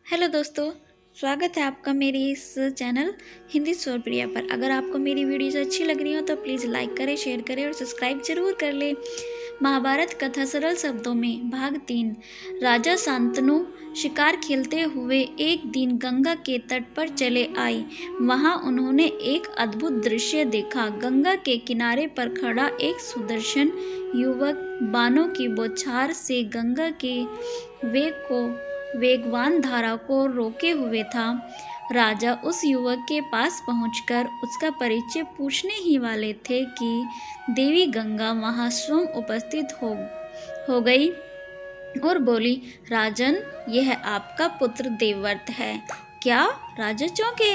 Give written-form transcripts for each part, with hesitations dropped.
Hello दोस्तों, स्वागत है आपका मेरी इस चैनल हिंदी स्वर प्रिया पर। अगर आपको मेरी वीडियोस अच्छी लग रही हो तो प्लीज़ लाइक करें, शेयर करें और सब्सक्राइब जरूर कर लें। महाभारत कथा सरल शब्दों में भाग 3। राजा शांतनु शिकार खेलते हुए एक दिन गंगा के तट पर चले आए। वहां उन्होंने एक अद्भुत दृश्य देखा। गंगा के किनारे पर खड़ा एक सुदर्शन युवक बाणों की बौछार से गंगा के वेगवान धारा को रोके हुए था। राजा उस युवक के पास पहुंचकर उसका परिचय पूछने ही वाले थे कि देवी गंगा वहां स्वयं उपस्थित हो गई और बोली, राजन, यह आपका पुत्र देवव्रत है क्या? राजा चौंके।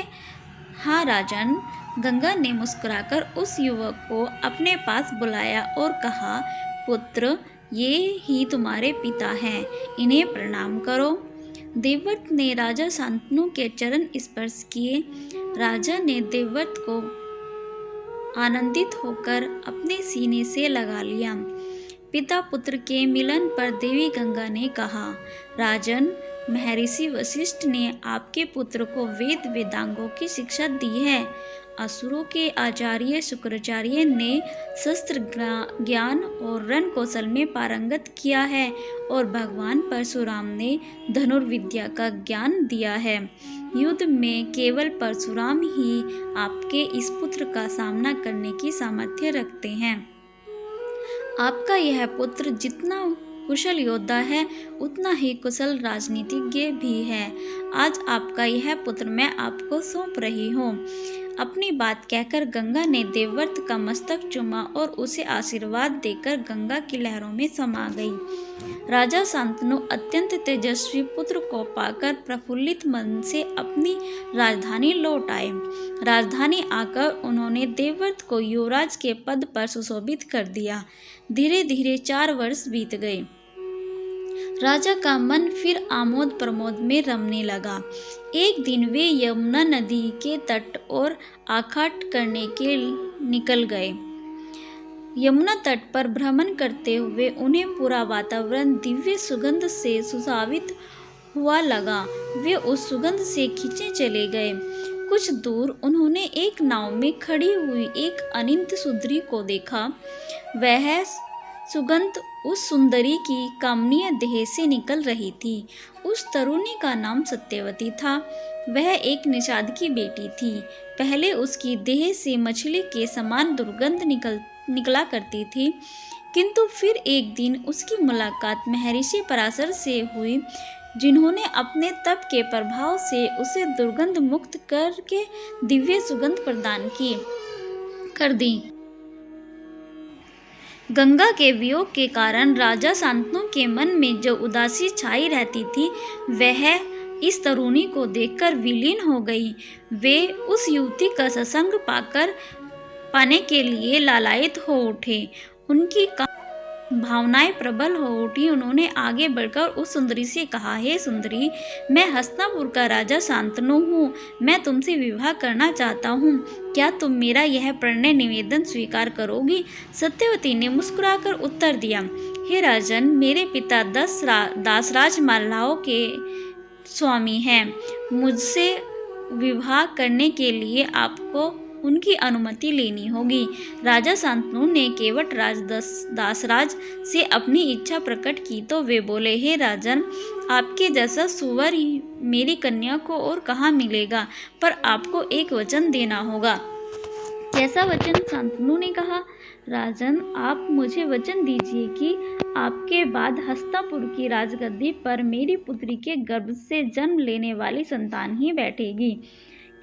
हाँ राजन। गंगा ने मुस्कुराकर उस युवक को अपने पास बुलाया और कहा, पुत्र, ये ही तुम्हारे पिता हैं, इन्हें प्रणाम करो। देवव्रत ने राजा शांतनु के चरण स्पर्श किए। राजा ने देवव्रत को आनंदित होकर अपने सीने से लगा लिया। पिता पुत्र के मिलन पर देवी गंगा ने कहा, राजन, महर्षि वशिष्ठ ने आपके पुत्र को वेद वेदांगों की शिक्षा दी है। असुरों के आचार्य शुक्राचार्य ने शस्त्र ज्ञान और रण कौशल में पारंगत किया है और भगवान परशुराम ने धनुर्विद्या का ज्ञान दिया है। युद्ध में केवल परशुराम ही आपके इस पुत्र का सामना करने की सामर्थ्य रखते हैं। आपका यह पुत्र जितना कुशल योद्धा है उतना ही कुशल राजनीतिज्ञ भी है। आज आपका यह पुत्र मैं आपको सौंप रही हूँ। अपनी बात कहकर गंगा ने देवव्रत का मस्तक चूमा और उसे आशीर्वाद देकर गंगा की लहरों में समा गई। राजा शांतनु अत्यंत तेजस्वी पुत्र को पाकर प्रफुल्लित मन से अपनी राजधानी लौट आए। राजधानी आकर उन्होंने देवव्रत को युवराज के पद पर सुशोभित कर दिया। धीरे धीरे 4 वर्ष बीत गए। राजा का मन फिर आमोद प्रमोद में रमने लगा। एक दिन वे यमुना नदी के तट और आखाट करने के निकल गए। यमुना तट पर भ्रमण करते हुए उन्हें पूरा वातावरण दिव्य सुगंध से सुशोभित हुआ लगा। वे उस सुगंध से खींचे चले गए। कुछ दूर उन्होंने एक नाव में खड़ी हुई एक अनिंद सुंदरी को देखा। वह सुगंध उस सुंदरी की कामनीय देह से निकल रही थी। उस तरुणी का नाम सत्यवती था। वह एक निषाद की बेटी थी। पहले उसकी देह से मछली के समान दुर्गंध निकला करती थी, किंतु फिर एक दिन उसकी मुलाकात महर्षि पराशर से हुई, जिन्होंने अपने तप के प्रभाव से उसे दुर्गंध मुक्त करके दिव्य सुगंध प्रदान कर दी। गंगा के वियोग के कारण राजा शांतनु के मन में जो उदासी छाई रहती थी वह इस तरुणी को देखकर विलीन हो गई। वे उस युवती का सत्संग पाने के लिए लालायित हो उठे। उनकी भावनाएं प्रबल हो उठी। उन्होंने आगे बढ़कर उस सुंदरी से कहा, हे सुंदरी, मैं हस्तिनापुर का राजा शांतनु हूँ। मैं तुमसे विवाह करना चाहता हूँ। क्या तुम मेरा यह प्रणय निवेदन स्वीकार करोगी? सत्यवती ने मुस्कुराकर उत्तर दिया, हे राजन, मेरे पिता दासराज मालाओं के स्वामी हैं। मुझसे विवाह करने के लिए आपको उनकी अनुमति लेनी होगी। राजा शांतनु ने केवट दासराज से अपनी इच्छा प्रकट की तो वे बोले, हे राजन, आपके जैसा सुवर मेरी कन्या को और कहाँ मिलेगा, पर आपको एक वचन देना होगा। कैसा वचन? शांतनु ने कहा, राजन, आप मुझे वचन दीजिए कि आपके बाद हस्तिनापुर की राजगद्दी पर मेरी पुत्री के गर्भ से जन्म लेने वाली संतान ही बैठेगी।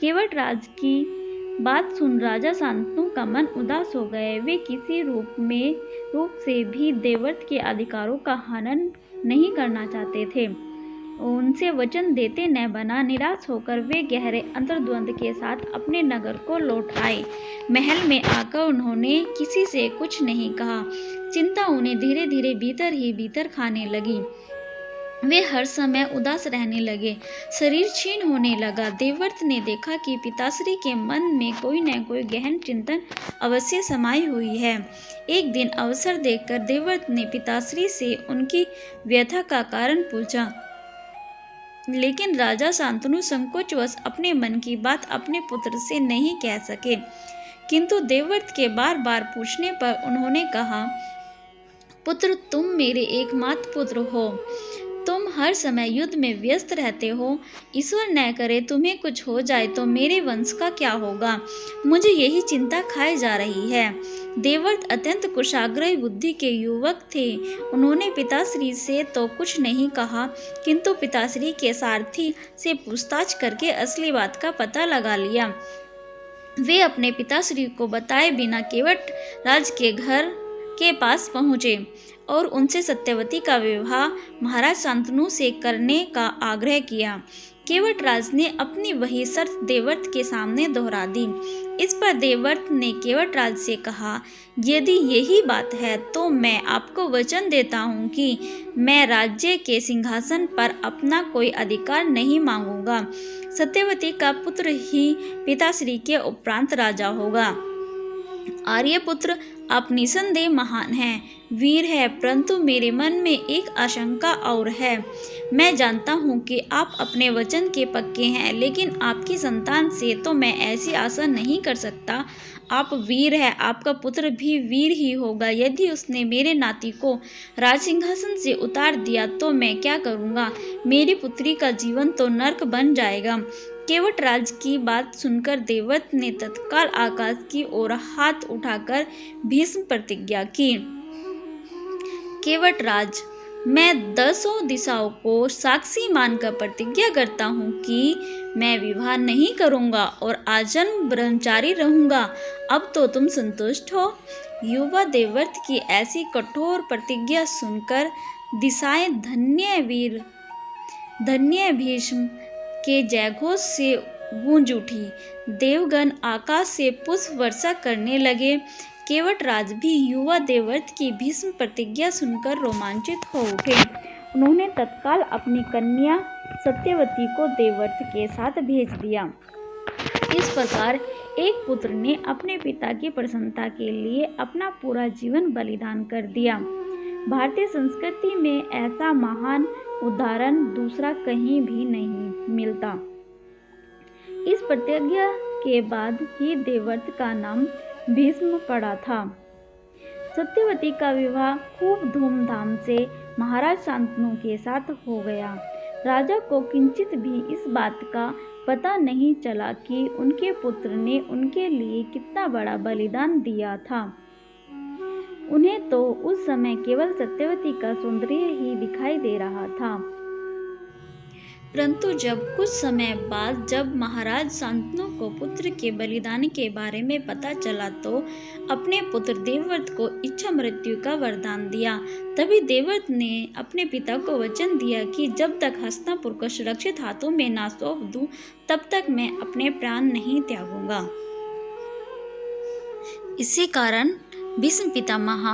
केवट राज की बात सुन राजा शांतनु का मन उदास हो गए। वे किसी रूप से भी देवव्रत के अधिकारों का हनन नहीं करना चाहते थे। उनसे वचन देते न बना निराश होकर वे गहरे अंतर्द्वंद के साथ अपने नगर को लौट आए। महल में आकर उन्होंने किसी से कुछ नहीं कहा। चिंता उन्हें धीरे धीरे भीतर ही भीतर खाने लगी। वे हर समय उदास रहने लगे। शरीर क्षीण होने लगा। देवव्रत ने देखा कि पिताश्री के मन में कोई न कोई गहन चिंतन अवश्य समाई हुई है। एक दिन अवसर देखकर देवव्रत ने पिताश्री से उनकी व्यथा का कारण पूछा। लेकिन राजा शांतनु संकोचवश अपने मन की बात अपने पुत्र से नहीं कह सके, किंतु देवव्रत के बार बार पूछने पर उन्होंने कहा, पुत्र, तुम मेरे एकमात्र पुत्र हो। तुम हर समय युद्ध में व्यस्त रहते हो। ईश्वर न करे तुम्हें कुछ हो जाए तो मेरे वंश का क्या होगा? मुझे यही चिंता खाए जा रही है। देवव्रत अत्यंत कुशाग्र बुद्धि के युवक थे। उन्होंने पिताश्री से तो कुछ नहीं कहा, किंतु पिताश्री के सारथी से पूछताछ करके असली बात का पता लगा लिया। वे अपने पिताश्री को बताए बिना केवट राज के घर के पास पहुँचे और उनसे सत्यवती का विवाह महाराज शांतनु से करने का आग्रह किया। केवट राज ने अपनी वही शर्त देवव्रत के सामने दोहरा दी। इस पर देवव्रत ने केवट राज से कहा, यदि यही बात है तो मैं आपको वचन देता हूँ कि मैं राज्य के सिंहासन पर अपना कोई अधिकार नहीं मांगूंगा। सत्यवती का पुत्र ही पिताश्री के उपरांत राजा होगा। आर्यपुत्र, आप निसंदेह महान हैं, वीर है, परंतु मेरे मन में एक आशंका और है। मैं जानता हूँ कि आप अपने वचन के पक्के हैं, लेकिन आपकी संतान से तो मैं ऐसी आशा नहीं कर सकता। आप वीर हैं, आपका पुत्र भी वीर ही होगा। यदि उसने मेरे नाती को राजसिंहासन से उतार दिया तो मैं क्या करूँगा? मेरी पुत्री का जीवन तो नर्क बन जाएगा। केवट राज की बात सुनकर देवव्रत ने तत्काल आकाश की ओर हाथ उठाकर भीष्म प्रतिज्ञा की। केवट राज, मैं 10 दिशाओं को साक्षी मानकर प्रतिज्ञा करता हूँ कि मैं विवाह नहीं करूँगा और आजन्म ब्रह्मचारी रहूँगा। अब तो तुम संतुष्ट हो? युवा देवव्रत की ऐसी कठोर प्रतिज्ञा सुनकर दिशाएं धन्य वीर, धन्य भीष्म के जयघोष से गूंज उठी। देवगण आकाश से पुष्प वर्षा करने लगे। केवट राज भी युवा देवव्रत की भीष्म प्रतिज्ञा सुनकर रोमांचित हो उठे। उन्होंने तत्काल अपनी कन्या सत्यवती को देवव्रत के साथ भेज दिया। इस प्रकार एक पुत्र ने अपने पिता की प्रसन्नता के लिए अपना पूरा जीवन बलिदान कर दिया। भारतीय संस्कृति में ऐसा महान उदाहरण दूसरा कहीं भी नहीं मिलता। इस प्रतिज्ञा के बाद ही देवव्रत का नाम भीष्म पड़ा था। सत्यवती का विवाह खूब धूमधाम से महाराज शांतनु के साथ हो गया। राजा को किंचित भी इस बात का पता नहीं चला कि उनके पुत्र ने उनके लिए कितना बड़ा बलिदान दिया था। उन्हें तो उस समय केवल सत्यवती का सौंदर्य ही दिखाई दे रहा था। परंतु जब कुछ समय बाद जब महाराज शांतनु को पुत्र के बलिदान के बारे में पता चला तो अपने पुत्र देवव्रत को इच्छा मृत्यु का वरदान दिया। तभी देवव्रत ने अपने पिता को वचन दिया कि जब तक हस्तिनापुर को सुरक्षित हाथों में ना सौंप दूं, तब तक मैं अपने प्राण नहीं त्यागूंगा। इसी कारण भीष्म पितामह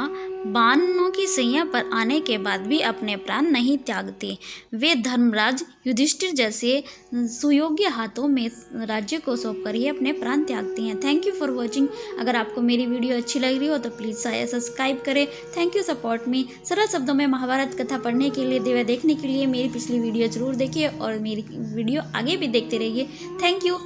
बाणों की सैया पर आने के बाद भी अपने प्राण नहीं त्यागते। वे धर्मराज युधिष्ठिर जैसे सुयोग्य हाथों में राज्य को सौंपकर ही अपने प्राण त्यागते हैं। Thank you for watching. अगर आपको मेरी वीडियो अच्छी लग रही हो तो प्लीज़ सब्सक्राइब करें। Thank you support me. सरल शब्दों में महाभारत कथा पढ़ने के लिए, देखने के लिए मेरी पिछली वीडियो जरूर देखिए और मेरी वीडियो आगे भी देखते रहिए। Thank you.